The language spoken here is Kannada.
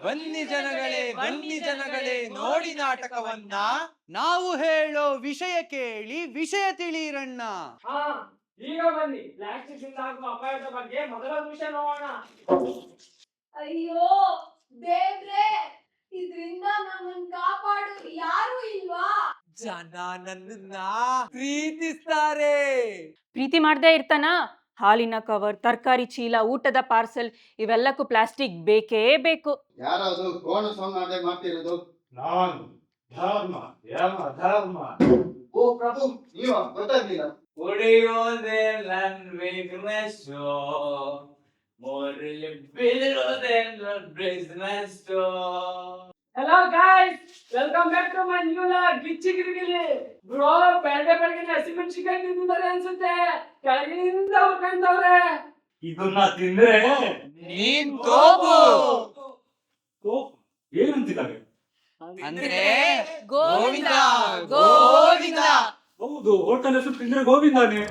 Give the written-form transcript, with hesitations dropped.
ಬನ್ನಿ ಜನಗಳೇ ನೋಡಿ ನಾಟಕವನ್ನ. ನಾವು ಹೇಳೋ ವಿಷಯ ಕೇಳಿ ವಿಷಯ ತಿಳಿಯಿರಣ್ಣ. ಈಗ ಬನ್ನಿ, ಪ್ಲಾಸ್ಟಿಕ್ ಇಂದ ಆಗುವ ಅಪಾಯದ ಬಗ್ಗೆ ಮೊದಲ ವಿಷಯ ನೋಡೋಣ. ಅಯ್ಯೋ ದೇವ್ರೆ, ಇದ್ರಿಂದ ನಮ್ಮನ್ನ ಕಾಪಾಡೋರು ಯಾರು ಇಲ್ವಾ? ಜನ ನನ್ನನ್ನ ಪ್ರೀತಿಸ್ತಾರೆ. ಪ್ರೀತಿ ಮಾಡದೇ ಇರ್ತಾನ? ಹಾಲಿನ ಕವರ್, ತರಕಾರಿ ಚೀಲ, ಊಟದ ಪಾರ್ಸೆಲ್ ಇವೆಲ್ಲಕ್ಕೂ ಪ್ಲಾಸ್ಟಿಕ್ ಬೇಕೇ ಬೇಕು. ಯಾರಾದ್ರು ಕೋಣ ಸಂವಾದ ಮಾಡ್ತಿರೋದು? ನಾನು ಧರ್ಮ ಯಮ ಧರ್ಮ. ಓ ಪ್ರಭು, ನೀವ ಗೊತ್ತಾಗ್ಲಿಲ್ಲ. ಕುಡಿಯೋದೇ ನನ್ ವೀಕ್ನೆಸ್ಸು, ಮೊದಲು ಬೀಳೋದೇ ನನ್ business. Hello guys, welcome back to my new vlog. Gichchi Girigili bro, ಬೆಳಗ್ಗೆ ಹಸಿಮೆಣಸಿನಕಾಯಿ ತಿಂದಿದ್ದಾರೆ ಅನ್ಸುತ್ತೆ. ಕೆಳಗಿನಿಂದ ಉಳ್ಕೊಂಡವ್ರೆ. ಇದನ್ನ ತಿಂದ್ರೆ ನೀನ್ ತೋಪು. ಏನಂತಿದ್ದಾರೆ? ಅಂದ್ರೆ ಗೋವಿಂದ ಗೋವಿಂದ. ಹೌದು, ಹೋಟೆಲ್ ಹೆಸರು ತಿಂದ್ರೆ ಗೋವಿಂದಾನೆ.